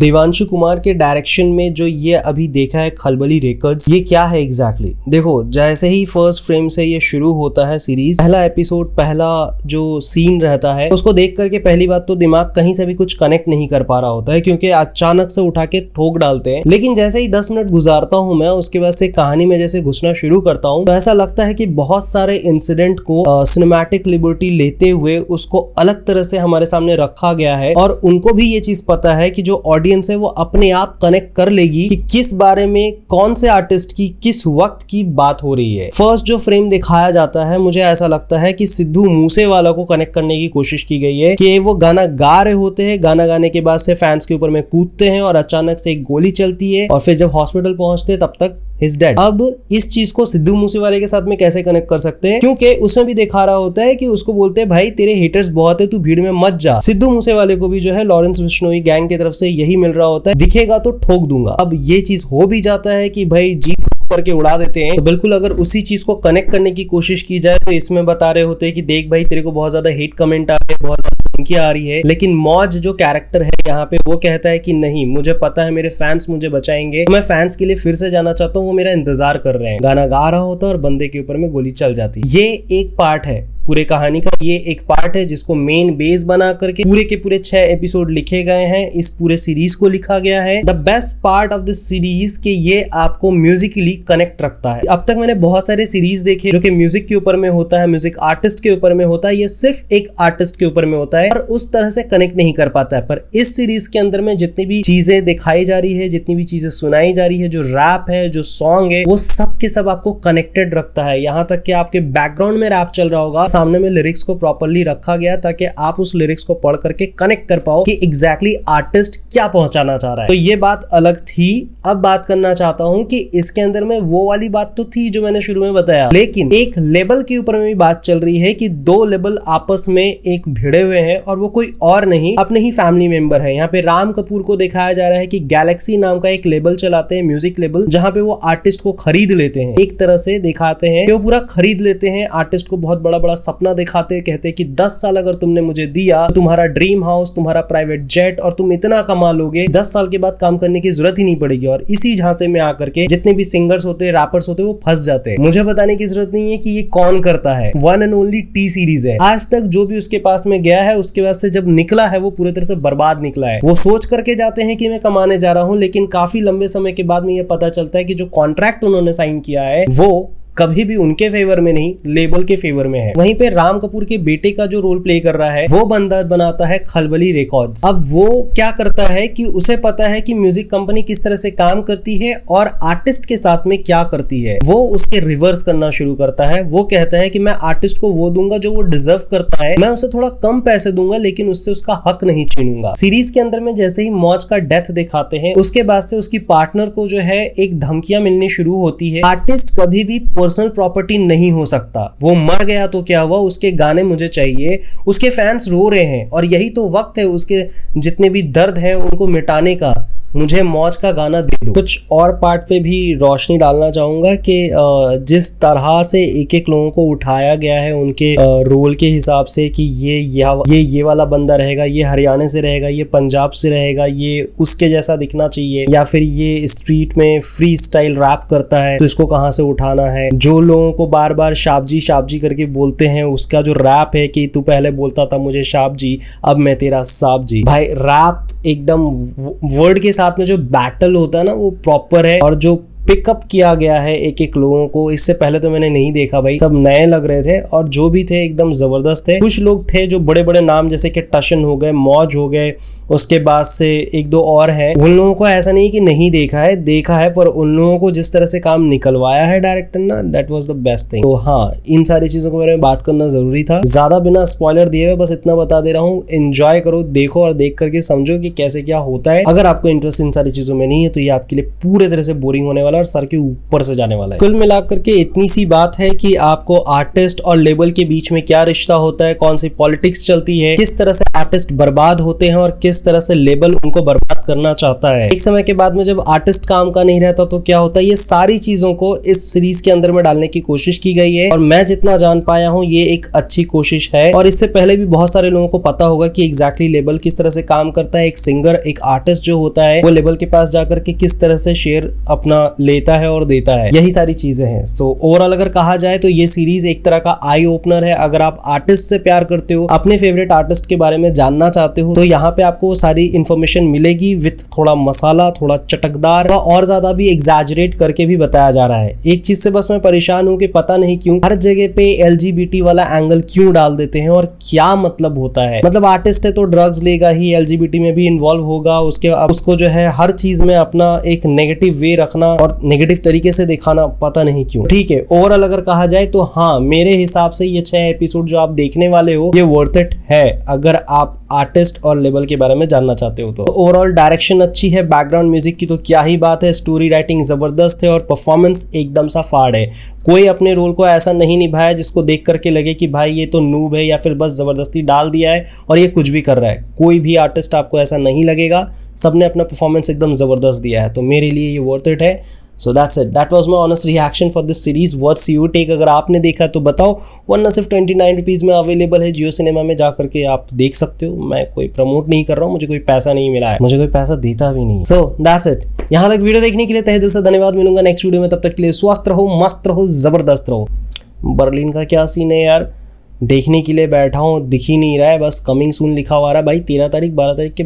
देवांशु कुमार के डायरेक्शन में जो ये अभी देखा है खलबली रेकॉर्ड्स, ये क्या है एग्जैक्टली? देखो, जैसे ही फर्स्ट फ्रेम से ये शुरू होता है सीरीज, पहला एपिसोड, पहला जो सीन रहता है, उसको देख करके पहली बात तो दिमाग कहीं से भी कुछ कनेक्ट नहीं कर पा रहा होता है, क्योंकि अचानक से उठा के ठोक डालते हैं। लेकिन जैसे ही 10 मिनट गुजारता हूं मैं, उसके बाद से कहानी में जैसे घुसना शुरू करता हूं, तो ऐसा लगता है कि बहुत सारे इंसिडेंट को सिनेमैटिक लिबर्टी लेते हुए उसको अलग तरह से हमारे सामने रखा गया है, और उनको भी ये चीज पता है कि जो ऑडियंस है वो अपने आप कनेक्ट कर लेगी कि किस बारे में, कौन से आर्टिस्ट की, किस वक्त की बात हो रही है। फर्स्ट जो फ्रेम दिखाया जाता है, मुझे ऐसा लगता है कि सिद्धू मूसेवाला को कनेक्ट करने की कोशिश की गई है कि वो गाना गा रहे होते हैं, गाना गाने के बाद से फैंस के ऊपर में कूदते हैं और अचानक से एक गोली चलती है, और फिर जब हॉस्पिटल पहुंचते हैं तब तक He's dead। अब इस चीज को सिद्धू मूसेवाले के साथ में कैसे कनेक्ट कर सकते हैं, क्योंकि उसमें भी दिखा रहा होता है कि उसको बोलते हैं भाई तेरे हेटर्स बहुत है, तू भीड़ में मत जा। सिद्धू मूसेवाले को भी जो है लॉरेंस बिश्नोई गैंग की तरफ से यही मिल रहा होता है, दिखेगा तो ठोक दूंगा। अब ये चीज हो भी जाता है कि भाई जीप करके उड़ा देते हैं। तो बिल्कुल अगर उसी चीज को कनेक्ट करने की कोशिश की जाए तो इसमें बता रहे होते हैं कि देख भाई तेरे को बहुत ज्यादा हेट कमेंट आ रहे हैं, बहुत ज्यादा धमकी आ रही है, लेकिन मौज जो कैरेक्टर है यहाँ पे वो कहता है कि नहीं, मुझे पता है मेरे फैंस मुझे बचाएंगे, तो मैं फैंस के लिए फिर से जाना चाहता हूँ, वो मेरा इंतजार कर रहे हैं। गाना गा रहा होता है और बंदे के ऊपर में गोली चल जाती है। ये एक पार्ट है पूरे कहानी का, ये एक पार्ट है जिसको मेन बेस बना करके पूरे के पूरे 6 एपिसोड लिखे गए हैं, इस पूरे सीरीज को लिखा गया है। The best part of the series के ये आपको म्यूजिकली कनेक्ट रखता है। अब तक मैंने बहुत सारे सीरीज देखे जो कि म्यूजिक के ऊपर में होता है, म्यूजिक आर्टिस्ट के ऊपर में होता है, ये सिर्फ एक आर्टिस्ट के ऊपर में होता है और उस तरह से कनेक्ट नहीं कर पाता है। पर इस सीरीज के अंदर में जितनी भी चीजें दिखाई जा रही है, जितनी भी चीजें सुनाई जा रही है, जो रैप है, जो सॉन्ग है, वो सब के सब आपको कनेक्टेड रखता है। यहाँ तक कि आपके बैकग्राउंड में रैप चल रहा होगा, सामने में लिरिक्स को प्रॉपर्ली रखा गया ताकि आप उस लिरिक्स को पढ़ करके कनेक्ट कर पाओ कि एग्जैक्टली आर्टिस्ट क्या पहुंचाना चाह रहा है। तो ये बात अलग थी। अब बात करना चाहता हूं कि इसके अंदर में वो वाली बात तो थी जो मैंने शुरू में बताया, लेकिन एक लेबल के ऊपर में भी बात चल रही है कि 2 लेबल आपस में एक भिड़े हुए हैं और वो कोई और नहीं, अपने ही फैमिली मेंबर है। यहाँ पे राम कपूर को दिखाया जा रहा है कि गैलेक्सी नाम का एक लेबल चलाते हैं, म्यूजिक लेबल, जहां पे वो आर्टिस्ट को खरीद लेते हैं। एक तरह से दिखाते हैं कि वो पूरा खरीद लेते हैं, आर्टिस्ट को बहुत बड़ा बड़ा सपना दिखाते, कहते हैं कि 10 साल अगर तुमने मुझे दिया तो तुम्हारा ड्रीम हाउस, तुम्हारा प्राइवेट जेट और तुम इतना कमा लोगे, 10 साल के बाद काम करने की जरूरत ही नहीं पड़ेगी। और इसी झांसे में आकर के जितने भी सिंगर्स होते हैं, रैपर्स होते हैं, वो फंस जाते हैं। मुझे बताने की जरूरत नहीं है कि ये कौन करता है, one and only T series है। आज तक जो भी उसके पास में गया है, उसके बाद से जब निकला है वो पूरी तरह से बर्बाद निकला है। वो सोच करके जाते हैं कि मैं कमाने जा रहा हूं, लेकिन काफी लंबे समय के बाद में ये पता चलता है कि जो कॉन्ट्रैक्ट उन्होंने साइन किया है वो कभी भी उनके फेवर में नहीं, लेबल के फेवर में है। वहीं पे राम कपूर के बेटे का जो रोल प्ले कर रहा है वो बंदा बनाता है खलबली रिकॉर्ड्स। अब वो क्या करता है कि उसे पता है कि म्यूजिक कंपनी किस तरह से काम करती है और आर्टिस्ट के साथ में क्या करती है। वो उसके रिवर्स करना शुरू करता है। वो कहता है कि मैं आर्टिस्ट को वो दूंगा जो वो डिजर्व करता है, मैं उसे थोड़ा कम पैसे दूंगा लेकिन उससे उसका हक नहीं छीनूंगा। सीरीज के अंदर में जैसे ही मौज का डेथ दिखाते हैं, उसके बाद से उसकी पार्टनर को जो है एक धमकियां मिलनी शुरू होती है। आर्टिस्ट कभी भी पर्सनल प्रॉपर्टी नहीं हो सकता, वो मर गया तो क्या हुआ, उसके गाने मुझे चाहिए, उसके फैंस रो रहे हैं और यही तो वक्त है उसके जितने भी दर्द है उनको मिटाने का, मुझे मौज का गाना दे दो। कुछ और पार्ट पे भी रोशनी डालना चाहूंगा कि जिस तरह से एक एक लोगों को उठाया गया है उनके रोल के हिसाब से कि ये वाला बंदा रहेगा, ये हरियाणा से रहेगा, ये पंजाब से रहेगा, ये उसके जैसा दिखना चाहिए, या फिर ये स्ट्रीट में फ्री स्टाइल रैप करता है तो इसको कहाँ से उठाना है। जो लोगों को बार बार शाबजी शाबजी करके बोलते हैं, उसका जो रैप है कि तू पहले बोलता था मुझे शाबजी, अब मैं तेरा साबजी। भाई रैप एकदम वर्ड के साथ में जो बैटल होता है ना वो प्रॉपर है, और जो पिकअप किया गया है एक एक लोगों को, इससे पहले तो मैंने नहीं देखा भाई, सब नए लग रहे थे और जो भी थे एकदम जबरदस्त थे। कुछ लोग थे जो बड़े बड़े नाम जैसे कि टशन हो गए, मौज हो गए, उसके बाद से 1-2 और हैं, उन लोगों को ऐसा नहीं कि नहीं देखा है, पर उन लोगों को जिस तरह से काम निकलवाया है डायरेक्टर ना, that was the best thing. तो हाँ, इन सारी चीजों के बारे में बात करना जरूरी था। ज्यादा बिना स्पॉइलर दिए हुए बस इतना बता दे रहा हूँ, एंजॉय करो, देखो और देख करके समझो कि कैसे क्या होता है। अगर आपको इंटरेस्ट इन सारी चीजों में नहीं है तो ये आपके लिए पूरे तरह से बोरिंग होने वाला वाला है और सर के ऊपर से जाने वाला है। कुल मिलाकर के इतनी सी बात है कि आपको आर्टिस्ट और लेबल के बीच में क्या रिश्ता होता है, कौन सी पॉलिटिक्स चलती है, किस तरह से आर्टिस्ट बर्बाद होते हैं और किस तरह से लेबल उनको बर्बाद करना चाहता है। एक समय के बाद में जब आर्टिस्ट काम का नहीं रहता तो क्या होता है, ये सारी चीजों को इस सीरीज के अंदर में डालने की कोशिश की गई है और मैं जितना जान पाया हूँ ये एक अच्छी कोशिश है। और इससे पहले भी बहुत सारे लोगों को पता होगा कि एग्जैक्टली लेबल किस तरह से काम करता है, एक सिंगर, एक आर्टिस्ट जो होता है वो लेबल के पास जाकर के किस तरह से शेयर अपना लेता है और देता है, यही सारी चीजें हैं। सो ओवरऑल अगर कहा जाए तो ये सीरीज एक तरह का आई ओपनर है। अगर आप आर्टिस्ट से प्यार करते हो, अपने फेवरेट आर्टिस्ट के बारे में जानना चाहते हो, तो यहाँ पे आपको सारी इंफॉर्मेशन मिलेगी विथ थोड़ा मसाला, थोड़ा चटकदार और ज्यादा भी एग्जैजरेट करके भी बताया जा रहा है। एक चीज से बस मैं परेशान हूँ कि पता नहीं क्यों हर जगह पे LGBT वाला एंगल क्यों डाल देते हैं और क्या मतलब होता है। मतलब आर्टिस्ट है तो ड्रग्स लेगा ही, LGBT में भी इन्वॉल्व होगा, उसको जो है हर चीज में अपना एक नेगेटिव वे रखना और नेगेटिव तरीके से दिखाना, पता नहीं क्यों। ठीक है, ओवरऑल अगर कहा जाए तो हाँ, मेरे हिसाब से ये 6 एपिसोड जो आप देखने वाले हो ये वर्थ इट है अगर आप आर्टिस्ट और लेबल के बारे में जानना चाहते हो तो। ओवरऑल डायरेक्शन अच्छी है, बैकग्राउंड म्यूजिक की तो क्या ही बात है, स्टोरी राइटिंग जबरदस्त है और परफॉर्मेंस एकदम सा फाड़ है। कोई अपने रोल को ऐसा नहीं निभाया जिसको देख करके लगे कि भाई ये तो नूब है या फिर बस जबरदस्ती डाल दिया है और ये कुछ भी कर रहा है। कोई भी आर्टिस्ट आपको ऐसा नहीं लगेगा, सबने अपना परफॉर्मेंस एकदम जबरदस्त दिया है, तो मेरे लिए ये वर्थ इट है। So that's it, that was my honest reaction for this series. What's your take? अगर आपने देखा तो बताओ, वरना सिर्फ 29 रुपीज़ में अवेलेबल है जियो सिनेमा में, जा करके आप देख सकते हो। मैं कोई प्रमोट नहीं कर रहा हूँ, मुझे कोई पैसा नहीं मिला है, मुझे कोई पैसा देता भी नहीं। सो दैट्स इट, यहाँ तक वीडियो देखने के लिए तहे दिल से धन्यवाद। मिलूंगा नेक्स्ट वीडियो में, तब तक के लिए स्वस्थ रहो, मस्त रहो, जबरदस्त रहो। बर्लिन का क्या सीन है यार, देखने के लिए बैठा हूँ, दिख ही नहीं रहा है, बस कमिंग सून लिखा हुआ रहा है भाई। 13 तारीख 12 तारीख के